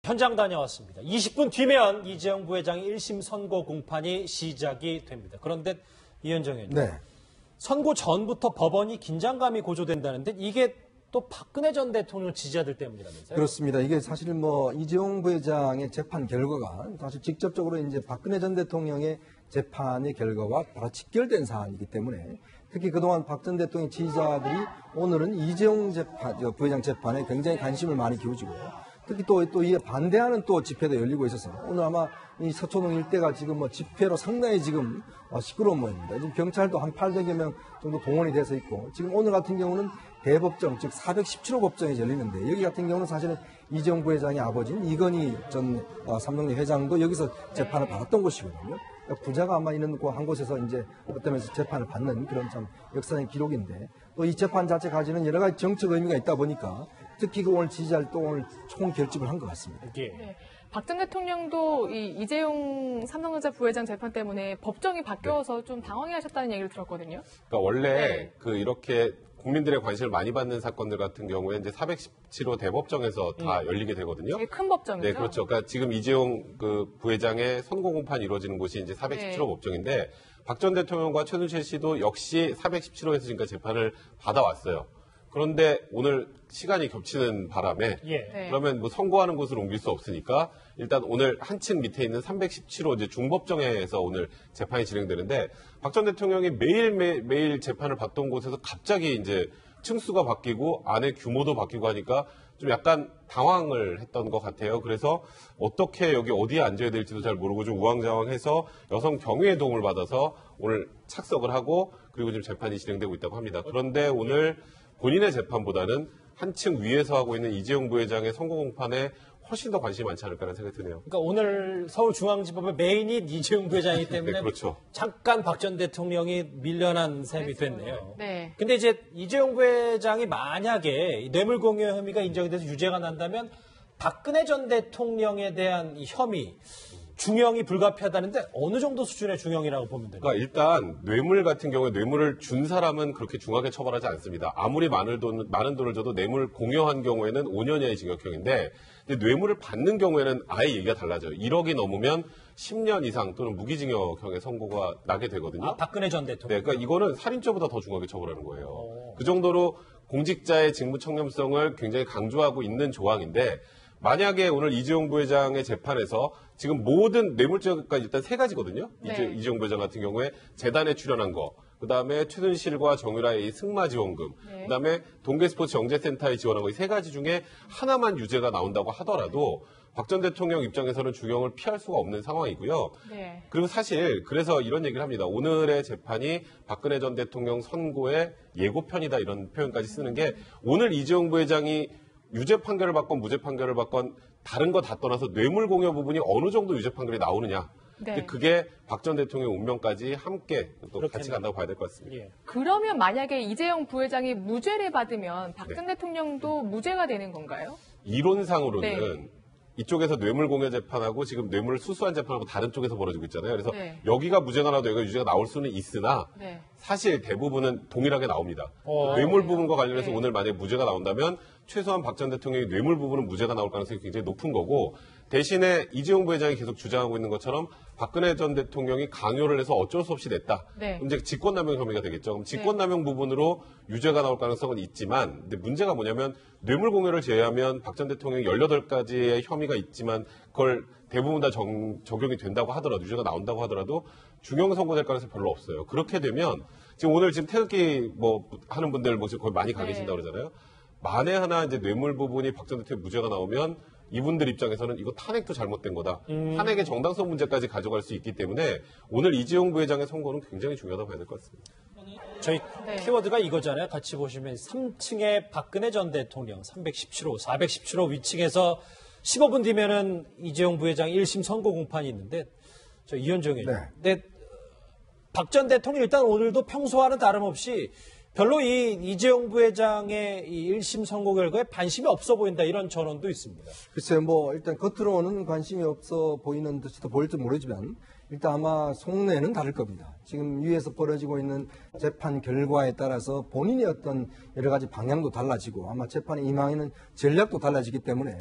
현장 다녀왔습니다. 20분 뒤면 이재용 부회장의 1심 선고 공판이 시작이 됩니다. 그런데 이현정 의원님, 네. 선고 전부터 법원이 긴장감이 고조된다는데 이게 또 박근혜 전 대통령 지지자들 때문이라면서요? 그렇습니다. 이게 사실 이재용 부회장의 재판 결과가 사실 직접적으로 이제 박근혜 전 대통령의 재판의 결과와 바로 직결된 사안이기 때문에 특히 그동안 박 전 대통령 지지자들이 오늘은 이재용 부회장 재판에 굉장히 관심을 많이 기울이고 특히 또 이에 반대하는 또 집회도 열리고 있어서 오늘 아마 이 서초동 일대가 지금 집회로 상당히 지금 시끄러운 모양입니다. 지금 경찰도 한 800여 명 정도 동원이 돼서 있고 지금 오늘 같은 경우는 대법정 즉 417호 법정이 열리는데 여기 같은 경우는 사실은 이재용 부회장의 아버지인 이건희 전 삼성전자 회장도 여기서 재판을 받았던 곳이거든요. 그러니까 부자가 아마 있는 한 곳에서 이제 어떤 면에서 재판을 받는 그런 참 역사적인 기록인데 또 이 재판 자체 가지는 여러 가지 정책 의미가 있다 보니까 특히 오늘 지지자를 또 오늘 총 결집을 한 것 같습니다. 네. 박 전 대통령도 이재용 삼성전자 부회장 재판 때문에 법정이 바뀌어서 좀 당황해하셨다는 얘기를 들었거든요. 그러니까 원래 이렇게 국민들의 관심을 많이 받는 사건들 같은 경우에 이제 417호 대법정에서 다 열리게 되거든요. 되게 큰 법정이죠. 네, 그렇죠. 그러니까 지금 이재용 부회장의 선고 공판이 이루어지는 곳이 이제 417호 법정인데 박 전 대통령과 최순실 씨도 역시 417호에서 지금까지 재판을 받아왔어요. 그런데 오늘 시간이 겹치는 바람에 그러면 선고하는 곳을 옮길 수 없으니까 일단 오늘 한층 밑에 있는 317호 이제 중법정에서 오늘 재판이 진행되는데 박 전 대통령이 매일 재판을 받던 곳에서 갑자기 이제 층수가 바뀌고 안에 규모도 바뀌고 하니까 좀 약간 당황을 했던 것 같아요. 그래서 어떻게 여기 어디에 앉아야 될지도 잘 모르고 좀 우왕좌왕해서 여성 경위의 도움을 받아서 오늘 착석을 하고 그리고 지금 재판이 진행되고 있다고 합니다. 그런데 오늘 본인의 재판보다는 한층 위에서 하고 있는 이재용 부회장의 선고 공판에 훨씬 더 관심이 많지 않을까라는 생각이 드네요. 그러니까 오늘 서울중앙지법의 메인이 이재용 부회장이기 때문에 네, 그렇죠. 잠깐 박 전 대통령이 밀려난 셈이 됐네요. 네. 근데 이제 이재용 부회장이 만약에 뇌물공여 혐의가 인정이 돼서 유죄가 난다면 박근혜 전 대통령에 대한 이 혐의 중형이 불가피하다는데 어느 정도 수준의 중형이라고 보면 됩니까? 그러니까 일단 뇌물 같은 경우에 뇌물을 준 사람은 그렇게 중하게 처벌하지 않습니다. 아무리 많은 돈을 줘도 뇌물 공여한 경우에는 5년 이하의 징역형인데 뇌물을 받는 경우에는 아예 얘기가 달라져요. 1억이 넘으면 10년 이상 또는 무기징역형의 선고가 나게 되거든요. 아, 박근혜 전 대통령. 네, 그러니까 이거는 살인죄보다 더 중하게 처벌하는 거예요. 그 정도로 공직자의 직무 청렴성을 굉장히 강조하고 있는 조항인데 만약에 오늘 이재용 부회장의 재판에서 지금 모든 뇌물죄가 일단 세 가지거든요. 이재용 부회장 같은 경우에 재단에 출연한 거, 그다음에 최순실과 정유라의 승마 지원금, 그다음에 동계스포츠 영재센터에 지원한 거 이 세 가지 중에 하나만 유죄가 나온다고 하더라도 박 전 대통령 입장에서는 중형을 피할 수가 없는 상황이고요. 그리고 사실 그래서 이런 얘기를 합니다. 오늘의 재판이 박근혜 전 대통령 선고의 예고편이다 이런 표현까지 쓰는 게 오늘 이재용 부회장이 유죄 판결을 받건 무죄 판결을 받건 다른 거 다 떠나서 뇌물 공여 부분이 어느 정도 유죄 판결이 나오느냐. 그게 박 전 대통령의 운명까지 함께 또 같이 간다고 봐야 될 것 같습니다. 그러면 만약에 이재용 부회장이 무죄를 받으면 박 전 대통령도 무죄가 되는 건가요? 이론상으로는 이쪽에서 뇌물 공여 재판하고 지금 뇌물을 수수한 재판하고 다른 쪽에서 벌어지고 있잖아요. 그래서 여기가 무죄가 나와도 여기가 유죄가 나올 수는 있으나 사실 대부분은 동일하게 나옵니다. 뇌물 부분과 관련해서 오늘 만약에 무죄가 나온다면 최소한 박 전 대통령이 뇌물 부분은 무죄가 나올 가능성이 굉장히 높은 거고 대신에 이재용 부회장이 계속 주장하고 있는 것처럼 박근혜 전 대통령이 강요를 해서 어쩔 수 없이 냈다. 이제 직권남용 혐의가 되겠죠. 그럼 직권남용 부분으로 유죄가 나올 가능성은 있지만 근데 문제가 뭐냐면 뇌물 공여를 제외하면 박 전 대통령이 18가지의 혐의가 있지만 그걸 대부분 다 적용이 된다고 하더라도 유죄가 나온다고 하더라도 중형 선고될 가능성이 별로 없어요. 그렇게 되면 지금 오늘 태극기 하는 분들 지금 거의 많이 가 계신다고 그러잖아요. 만에 하나 이제 뇌물 부분이 박 전 대통령 무죄가 나오면 이분들 입장에서는 이거 탄핵도 잘못된 거다. 탄핵의 정당성 문제까지 가져갈 수 있기 때문에 오늘 이재용 부회장의 선고는 굉장히 중요하다고 봐야 될 것 같습니다. 저희 키워드가 이거잖아요. 같이 보시면 3층에 박근혜 전 대통령 317호, 417호 위층에서 15분 뒤면은 이재용 부회장 1심 선고 공판이 있는데 저 이현정 의원. 근데 박 전 대통령 일단 오늘도 평소와는 다름없이 별로 이재용 부회장의 이 1심 선고 결과에 관심이 없어 보인다 이런 전언도 있습니다. 글쎄요, 일단 겉으로는 관심이 없어 보이는 듯이 보일지 모르지만 일단 아마 속내는 다를 겁니다. 지금 위에서 벌어지고 있는 재판 결과에 따라서 본인의 어떤 여러 가지 방향도 달라지고 아마 재판에 임하는 전략도 달라지기 때문에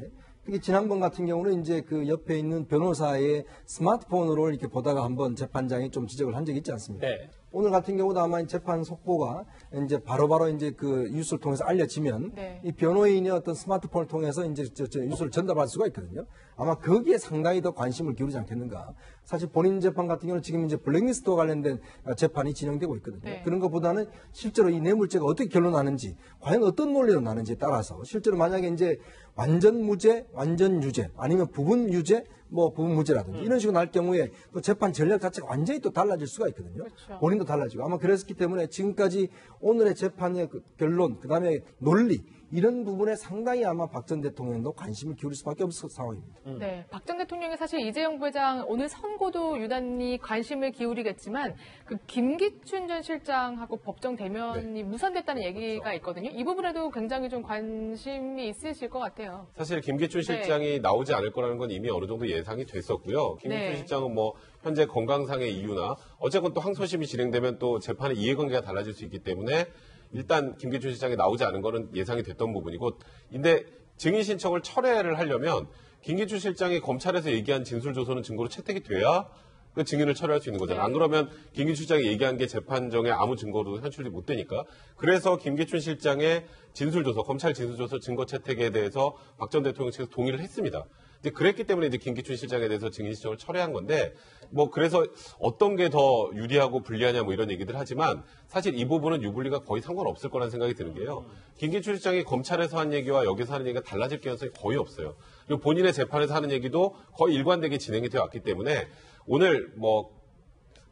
특히 지난번 같은 경우는 이제 그 옆에 있는 변호사의 스마트폰으로 이렇게 보다가 한번 재판장이 좀 지적을 한 적이 있지 않습니까? 네. 오늘 같은 경우도 아마 재판 속보가 이제 바로바로 이제 그 뉴스를 통해서 알려지면 네. 이 변호인이 어떤 스마트폰을 통해서 이제 저 뉴스를 전달할 수가 있거든요. 아마 거기에 상당히 더 관심을 기울이지 않겠는가. 사실 본인 재판 같은 경우는 지금 이제 블랙리스트와 관련된 재판이 진행되고 있거든요. 네. 그런 것보다는 실제로 이 뇌물죄가 어떻게 결론나는지, 과연 어떤 논리로 나는지에 따라서 실제로 만약에 이제 완전 무죄, 완전 유죄, 아니면 부분 유죄, 뭐 부분 무죄라든지 이런 식으로 날 경우에 또 재판 전략 자체가 완전히 또 달라질 수가 있거든요. 그렇죠. 본인도 달라지고 아마 그랬기 때문에 지금까지 오늘의 재판의 그 결론, 그다음에 논리 이런 부분에 상당히 아마 박 전 대통령도 관심을 기울일 수밖에 없을 상황입니다. 네, 박 전 대통령이 사실 이재용 부회장 오늘 선고도 유단히 관심을 기울이겠지만 그 김기춘 전 실장하고 법정 대면이 무산됐다는 얘기가 있거든요. 이 부분에도 굉장히 좀 관심이 있으실 것 같아요. 사실 김기춘 실장이 나오지 않을 거라는 건 이미 어느 정도 예상이 됐었고요. 김기춘 실장은 뭐 현재 건강상의 이유나 어쨌건 또 항소심이 진행되면 또 재판의 이해관계가 달라질 수 있기 때문에 일단 김기춘 실장이 나오지 않은 거는 예상이 됐던 부분이고, 근데 증인 신청을 철회를 하려면 김기춘 실장이 검찰에서 얘기한 진술 조서는 증거로 채택이 돼야 그 증인을 철회할 수 있는 거잖아요. 안 그러면 김기춘 실장이 얘기한 게 재판정에 아무 증거로 현출이 못 되니까. 그래서 김기춘 실장의 진술 조서, 검찰 진술 조서 증거 채택에 대해서 박 전 대통령 측에서 동의를 했습니다. 이제 그랬기 때문에 이제 김기춘 실장에 대해서 증인 신청을 철회한 건데, 뭐 그래서 어떤 게 더 유리하고 불리하냐 뭐 이런 얘기들 하지만 사실 이 부분은 유불리가 거의 상관없을 거라는 생각이 드는 게요. 김기춘 실장이 검찰에서 한 얘기와 여기서 하는 얘기가 달라질 가능성이 거의 없어요. 그리고 본인의 재판에서 하는 얘기도 거의 일관되게 진행이 되어 왔기 때문에 오늘 뭐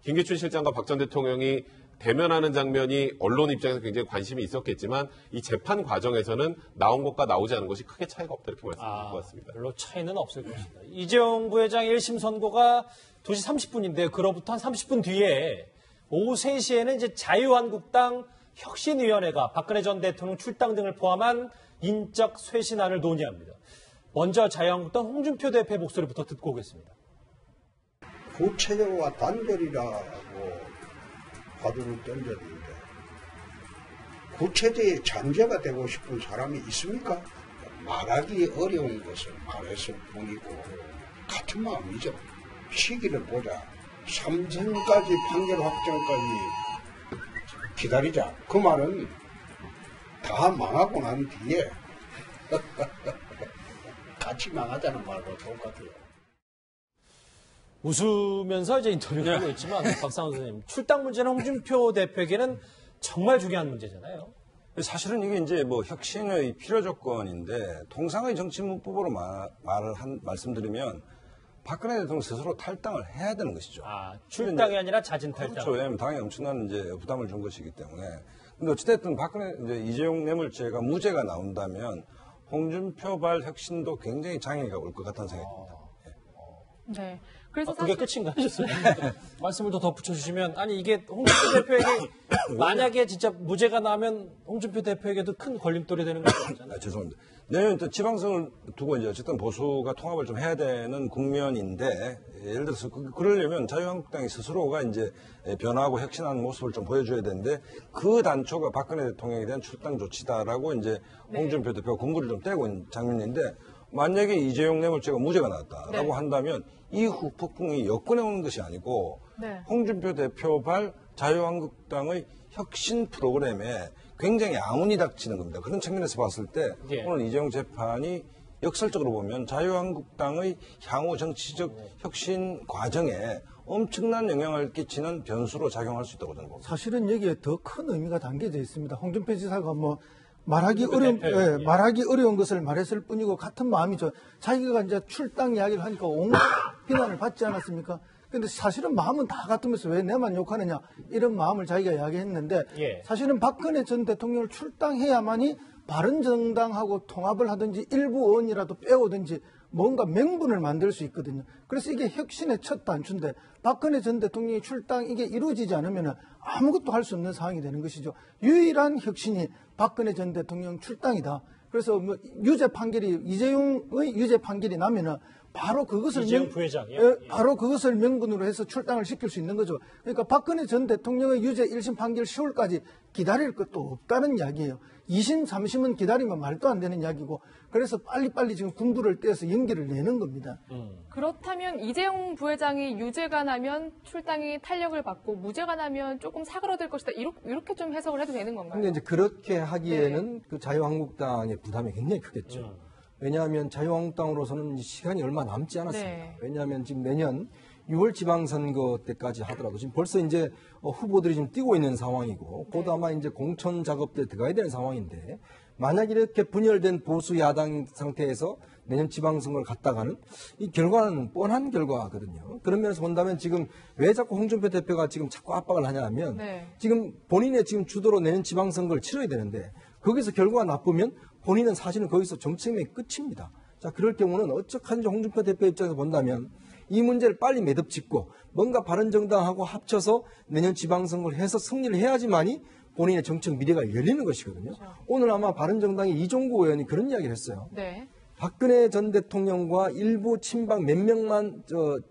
김기춘 실장과 박 전 대통령이 대면하는 장면이 언론 입장에서 굉장히 관심이 있었겠지만 이 재판 과정에서는 나온 것과 나오지 않은 것이 크게 차이가 없다 이렇게 말씀드릴 것 같습니다. 별로 차이는 없을 것입니다. 이재용 부회장 1심 선고가 2시 30분인데 그로부터 한 30분 뒤에 오후 3시에는 이제 자유한국당 혁신위원회가 박근혜 전 대통령 출당 등을 포함한 인적 쇄신안을 논의합니다. 먼저 자유한국당 홍준표 대표의 목소리부터 듣고 오겠습니다. 구체적과 단결이라고 화두를 던졌는데 구체적인 잔재가 되고 싶은 사람이 있습니까? 말하기 어려운 것을 말했을 뿐이고 같은 마음이죠. 시기를 보자. 3선까지 판결 확정까지 기다리자. 그 말은 다 망하고 난 뒤에 같이 망하자는 말과 똑같아요. 웃으면서 이제 인터뷰를 하고 있지만 박상훈 선생님, 출당 문제는 홍준표 대표에게는 정말 중요한 문제잖아요. 사실은 이게 이제 뭐 혁신의 필요 조건인데 통상의 정치 문법으로 말씀드리면 박근혜 대통령 스스로 탈당을 해야 되는 것이죠. 아, 출당이 아니라 자진 탈당. 그렇죠. 왜냐하면 당에 엄청난 이제 부담을 준 것이기 때문에. 근데 어찌됐든 박근혜 이제 이재용 뇌물죄가 무죄가 나온다면 홍준표발 혁신도 굉장히 장애가 올 것 같다는 생각이 듭니다. 네. 그래서 그게 끝인가 하셨어요? 말씀을 더 덧붙여주시면, 아니 이게 홍준표 대표에게 만약에 진짜 무죄가 나면 홍준표 대표에게도 큰 걸림돌이 되는 거잖아요. 죄송합니다. 내년 또 지방선을 두고 이제 어쨌든 보수가 통합을 좀 해야 되는 국면인데, 예를 들어서 그러려면 자유한국당이 스스로가 이제 변화하고 혁신하는 모습을 좀 보여줘야 되는데, 그 단초가 박근혜 대통령에 대한 출당 조치다라고 이제 홍준표 대표가 공구를 좀 떼고 있는 장면인데, 만약에 이재용 뇌물죄가 무죄가 나왔다라고 한다면 이 후폭풍이 여권에 오는 것이 아니고 홍준표 대표발 자유한국당의 혁신 프로그램에 굉장히 아문이 닥치는 겁니다. 그런 측면에서 봤을 때 오늘 이재용 재판이 역설적으로 보면 자유한국당의 향후 정치적 혁신 과정에 엄청난 영향을 끼치는 변수로 작용할 수 있다고 저는 봅니다. 사실은 여기에 더 큰 의미가 담겨져 있습니다. 홍준표 지사가 말하기 어려운 것을 말했을 뿐이고 같은 마음이죠. 자기가 이제 출당 이야기를 하니까 온갖 비난을 받지 않았습니까? 근데 사실은 마음은 다 같으면서 왜 내만 욕하느냐 이런 마음을 자기가 이야기했는데 사실은 박근혜 전 대통령을 출당해야만이 바른정당하고 통합을 하든지 일부 의원이라도 빼오든지 뭔가 명분을 만들 수 있거든요. 그래서 이게 혁신의 첫 단추인데 박근혜 전 대통령이 출당 이게 이루어지지 않으면 아무것도 할 수 없는 상황이 되는 것이죠. 유일한 혁신이 박근혜 전 대통령 출당이다. 그래서 유죄 판결이 이재용의 유죄 판결이 나면은 바로 그것을 이재용 부회장이요? 바로 그것을 명분으로 해서 출당을 시킬 수 있는 거죠. 그러니까 박근혜 전 대통령의 유죄 1심 판결 10월까지 기다릴 것도 없다는 이야기예요. 2심, 3심은 기다리면 말도 안 되는 이야기고 그래서 빨리빨리 지금 군부를 떼서 연기를 내는 겁니다. 그렇다면 이재용 부회장이 유죄가 나면 출당이 탄력을 받고 무죄가 나면 조금 사그러들 것이다. 이렇게 좀 해석을 해도 되는 건가요? 근데 이제 그렇게 하기에는 그 자유한국당의 부담이 굉장히 크겠죠. 왜냐하면 자유한국당으로서는 시간이 얼마 남지 않았습니다. 네. 왜냐하면 지금 내년 6월 지방선거 때까지 하더라도 지금 벌써 이제 후보들이 지금 뛰고 있는 상황이고 곧 아마 이제 공천 작업에 들어가야 되는 상황인데 만약 이렇게 분열된 보수 야당 상태에서 내년 지방선거를 갔다가는 이 결과는 뻔한 결과거든요. 그런 면에서 본다면 지금 왜 자꾸 홍준표 대표가 지금 자꾸 압박을 하냐 하면 지금 본인의 지금 주도로 내년 지방선거를 치러야 되는데 거기서 결과가 나쁘면 본인은 사실은 거기서 정책명이 끝입니다. 자, 그럴 경우는 어쩌한지 홍준표 대표 입장에서 본다면 이 문제를 빨리 매듭짓고 뭔가 바른정당하고 합쳐서 내년 지방선거를 해서 승리를 해야지만이 본인의 정책 미래가 열리는 것이거든요. 그렇죠. 오늘 아마 바른정당의 이종구 의원이 그런 이야기를 했어요. 네. 박근혜 전 대통령과 일부 친박 몇 명만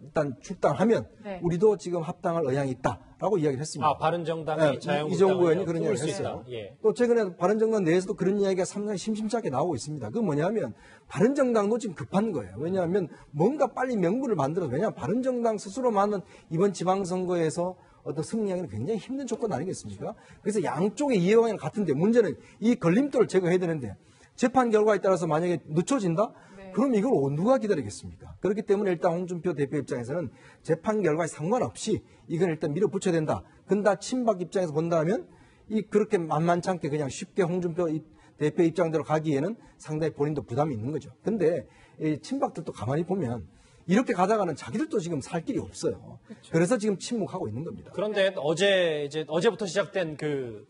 일단 출당하면 우리도 지금 합당할 의향이 있다라고 이야기를 했습니다. 아, 바른정당이 자유한국당을 이종구 의원이 그런 이야기를 했어요. 예. 또 최근에 바른정당 내에서도 그런 이야기가 상당히 심심찮게 나오고 있습니다. 그건 뭐냐면 바른정당도 지금 급한 거예요. 왜냐하면 뭔가 빨리 명분을 만들어서 왜냐하면 바른정당 스스로만은 이번 지방선거에서 어떤 승리하기는 굉장히 힘든 조건 아니겠습니까? 그래서 양쪽의 이해관계는 같은데 문제는 이 걸림돌을 제거해야 되는데 재판 결과에 따라서 만약에 늦춰진다? 그럼 이걸 누가 기다리겠습니까? 그렇기 때문에 일단 홍준표 대표 입장에서는 재판 결과에 상관없이 이건 일단 밀어붙여야 된다. 근데 친박 입장에서 본다면 이 그렇게 만만치 않게 그냥 쉽게 홍준표 대표 입장대로 가기에는 상당히 본인도 부담이 있는 거죠. 근데 이 친박들도 가만히 보면 이렇게 가다가는 자기들도 지금 살 길이 없어요. 그렇죠. 그래서 지금 침묵하고 있는 겁니다. 그런데 어제부터 시작된 그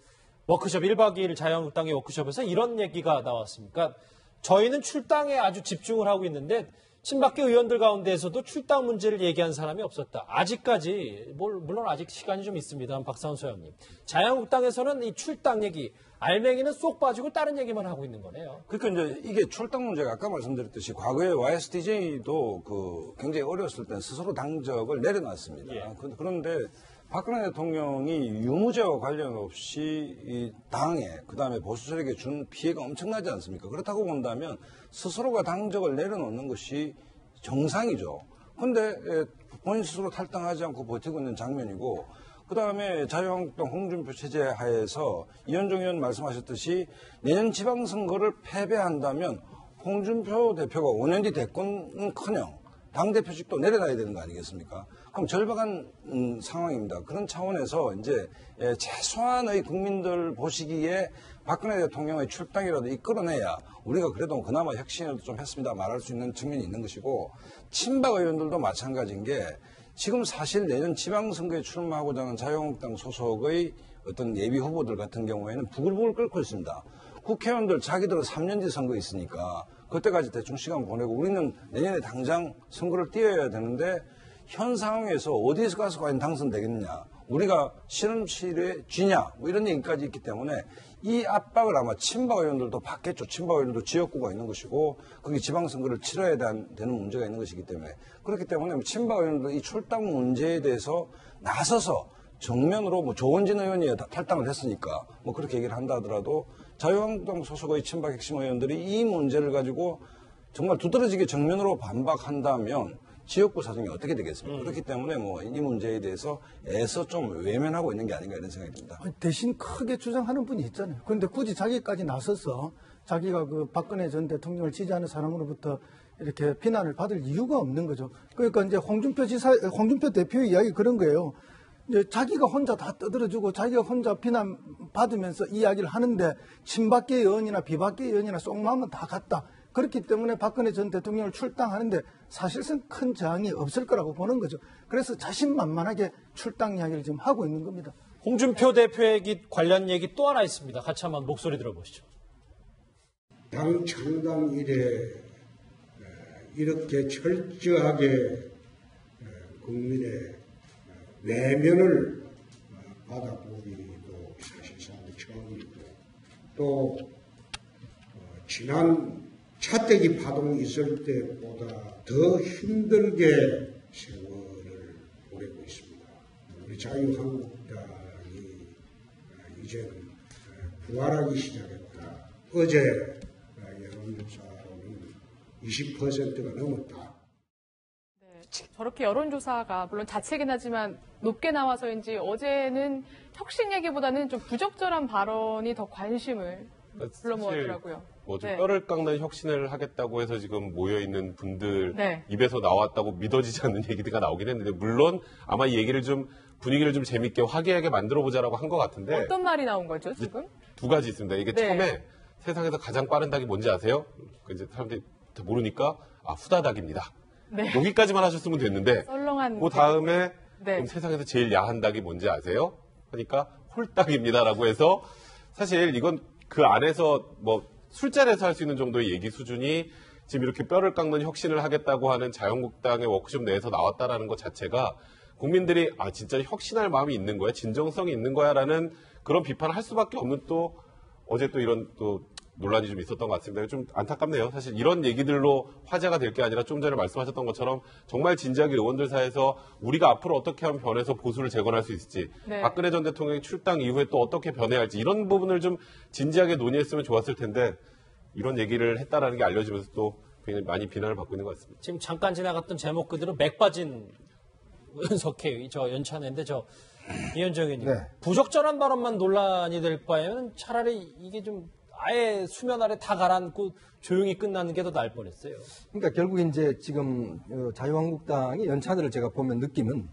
워크숍 1박 2일 자유한국당의 워크숍에서 이런 얘기가 나왔습니다. 저희는 출당에 아주 집중을 하고 있는데 친박계 의원들 가운데에서도 출당 문제를 얘기한 사람이 없었다. 아직까지 물론 아직 시간이 좀 있습니다. 박상훈 소장님. 자유한국당에서는 이 출당 얘기 알맹이는 쏙 빠지고 다른 얘기만 하고 있는 거네요. 그러니까 이제 이게 출당 문제가 아까 말씀드렸듯이 과거에 YSDJ도 굉장히 어려웠을 때 스스로 당적을 내려놨습니다. 예. 그런데 박근혜 대통령이 유무죄와 관련 없이 이 당에 그다음에 보수 세력에 준 피해가 엄청나지 않습니까? 그렇다고 본다면 스스로가 당적을 내려놓는 것이 정상이죠. 그런데 본인 스스로 탈당하지 않고 버티고 있는 장면이고 그다음에 자유한국당 홍준표 체제 하에서 이현종 의원 말씀하셨듯이 내년 지방선거를 패배한다면 홍준표 대표가 5년 뒤 대권은커녕 당대표직도 내려놔야 되는 거 아니겠습니까? 그럼 절박한 상황입니다. 그런 차원에서 이제 최소한의 국민들 보시기에 박근혜 대통령의 출당이라도 이끌어내야 우리가 그래도 그나마 혁신이라도 좀 했습니다 말할 수 있는 측면이 있는 것이고 친박 의원들도 마찬가지인 게 지금 사실 내년 지방선거에 출마하고자 하는 자유한국당 소속의 어떤 예비 후보들 같은 경우에는 부글부글 끓고 있습니다. 국회의원들 자기들은 3년 뒤 선거 있으니까 그때까지 대충 시간 보내고 우리는 내년에 당장 선거를 뛰어야 되는데 현 상황에서 어디에서 가서 과연 당선되겠느냐 우리가 실험실에 쥐냐 뭐 이런 얘기까지 있기 때문에 이 압박을 아마 친박 의원들도 받겠죠. 친박 의원들도 지역구가 있는 것이고 거기 지방선거를 치러야 되는 문제가 있는 것이기 때문에 그렇기 때문에 친박 의원들 이 출당 문제에 대해서 나서서 정면으로 뭐 조원진 의원이 탈당을 했으니까 뭐 그렇게 얘기를 한다 하더라도 자유한국당 소속의 친박 핵심 의원들이 이 문제를 가지고 정말 두드러지게 정면으로 반박한다면 지역구 사정이 어떻게 되겠습니까? 그렇기 때문에 뭐 이 문제에 대해서 애써 좀 외면하고 있는 게 아닌가 이런 생각이 듭니다. 대신 크게 주장하는 분이 있잖아요. 그런데 굳이 자기까지 나서서 자기가 그 박근혜 전 대통령을 지지하는 사람으로부터 이렇게 비난을 받을 이유가 없는 거죠. 그러니까 이제 홍준표 대표의 이야기 그런 거예요. 이제 자기가 혼자 다 떠들어주고 자기가 혼자 비난 받으면서 이야기를 하는데 친박계 의원이나 비박계 의원이나 속마음은 다 같다. 그렇기 때문에 박근혜 전 대통령을 출당하는데 사실상 큰 저항이 없을 거라고 보는 거죠. 그래서 자신만만하게 출당 이야기를 지금 하고 있는 겁니다. 홍준표 대표의 관련 얘기 또 하나 있습니다. 같이 한번 목소리 들어보시죠. 당 창당 이래 이렇게 철저하게 국민의 외면을 받아보기도 사실상 처음이고 또 지난 차떼기 파동이 있을 때보다 더 힘들게 세월을 보내고 있습니다. 우리 자유한국당이 이제는 부활하기 시작했다. 어제 여론조사로는 20%가 넘었다. 네, 저렇게 여론조사가 물론 자책이긴 하지만 높게 나와서인지 어제는 혁신 얘기보다는 좀 부적절한 발언이 더 관심을 불러모았더라고요. 좀 뼈를 깎는 혁신을 하겠다고 해서 지금 모여있는 분들 네. 입에서 나왔다고 믿어지지 않는 얘기가 나오긴 했는데, 물론 아마 이 얘기를 좀 분위기를 좀 재밌게 화기애애하게 만들어보자라고 한 것 같은데, 어떤 말이 나온 거죠, 지금? 두 가지 있습니다. 이게 네. 처음에 세상에서 가장 빠른 닭이 뭔지 아세요? 이제 사람들이 모르니까 후다닥입니다. 네. 여기까지만 하셨으면 됐는데, 썰렁한. 그 다음에 네. 그럼 세상에서 제일 야한 닭이 뭔지 아세요? 그러니까 홀닭입니다라고 해서, 사실 이건 그 안에서 술자리에서 할 수 있는 정도의 얘기 수준이 지금 이렇게 뼈를 깎는 혁신을 하겠다고 하는 자유한국당의 워크숍 내에서 나왔다라는 것 자체가 국민들이 진짜 혁신할 마음이 있는 거야, 진정성이 있는 거야라는 그런 비판을 할 수밖에 없는, 또 어제 또 이런 또 논란이 좀 있었던 것 같습니다. 좀 안타깝네요. 사실 이런 얘기들로 화제가 될 게 아니라 좀 전에 말씀하셨던 것처럼 정말 진지하게 의원들 사이에서 우리가 앞으로 어떻게 하면 변해서 보수를 재건할 수 있을지, 네. 박근혜 전 대통령이 출당 이후에 또 어떻게 변해야 할지, 이런 부분을 좀 진지하게 논의했으면 좋았을 텐데, 이런 얘기를 했다라는 게 알려지면서 또 굉장히 많이 비난을 받고 있는 것 같습니다. 지금 잠깐 지나갔던 제목 그대로 맥 빠진 은석회 연찬회인데, 이현정 의원님, 네. 부적절한 발언만 논란이 될 바에는 차라리 이게 좀 아예 수면 아래 다 가라앉고 조용히 끝나는 게 더 나을 뻔했어요. 그러니까 결국 이제 지금 자유한국당의 연찬회를 제가 보면 느낌은,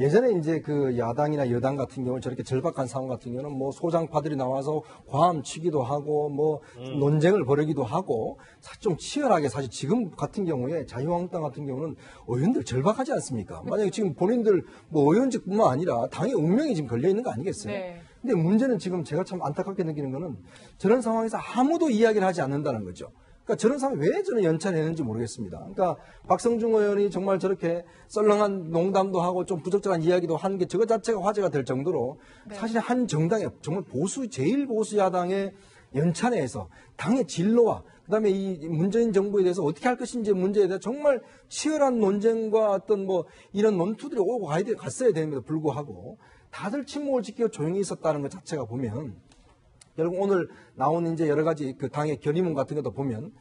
예전에 이제 그 야당이나 여당 같은 경우는 저렇게 절박한 상황 같은 경우는 소장파들이 나와서 과함치기도 하고 논쟁을 벌이기도 하고 좀 치열하게, 사실 지금 같은 경우에 자유한국당 같은 경우는 의원들 절박하지 않습니까? 만약에 지금 본인들 의원직뿐만 아니라 당의 운명이 지금 걸려 있는 거 아니겠어요? 네. 근데 문제는 지금 제가 참 안타깝게 느끼는 거는 저런 상황에서 아무도 이야기를 하지 않는다는 거죠. 그러니까 저런 상황 왜 저는 연찬했는지 모르겠습니다. 그러니까 박성중 의원이 정말 저렇게 썰렁한 농담도 하고 좀 부적절한 이야기도 하는 게 저거 자체가 화제가 될 정도로, 네. 사실 한 정당의 정말 제일 보수 야당의 연찬회에서 당의 진로와 그다음에 이 문재인 정부에 대해서 어떻게 할 것인지 문제에 대해 정말 치열한 논쟁과 어떤 이런 논투들이 오고 갔어야 되는데도 불구하고 다들 침묵을 지키고 조용히 있었다는 것 자체가 보면, 결국 오늘 나온 이제 여러 가지 그 당의 결의문 같은 것도 보면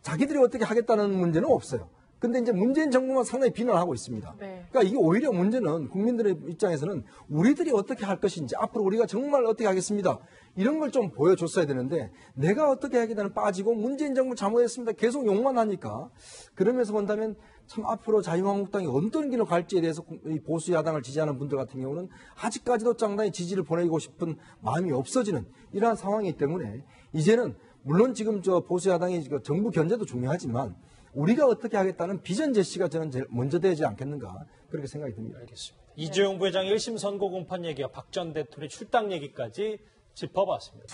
자기들이 어떻게 하겠다는 문제는 없어요. 근데 이제 문재인 정부만 상당히 비난하고 있습니다. 네. 그러니까 이게 오히려 문제는 국민들의 입장에서는 우리들이 어떻게 할 것인지, 앞으로 우리가 정말 어떻게 하겠습니다, 이런 걸 좀 보여줬어야 되는데, 내가 어떻게 하겠다는 빠지고 문재인 정부 잘못했습니다 계속 욕만 하니까, 그러면서 본다면 참 앞으로 자유한국당이 어떤 길로 갈지에 대해서 이 보수 야당을 지지하는 분들 같은 경우는 아직까지도 상당히 지지를 보내고 싶은 마음이 없어지는 이러한 상황이기 때문에, 이제는 물론 지금 보수 야당이 정부 견제도 중요하지만 우리가 어떻게 하겠다는 비전 제시가 저는 제일 먼저 되지 않겠는가, 그렇게 생각이 듭니다. 알겠습니다. 이재용 부회장 1심 선고 공판 얘기와 박 전 대통령의 출당 얘기까지 짚어봤습니다.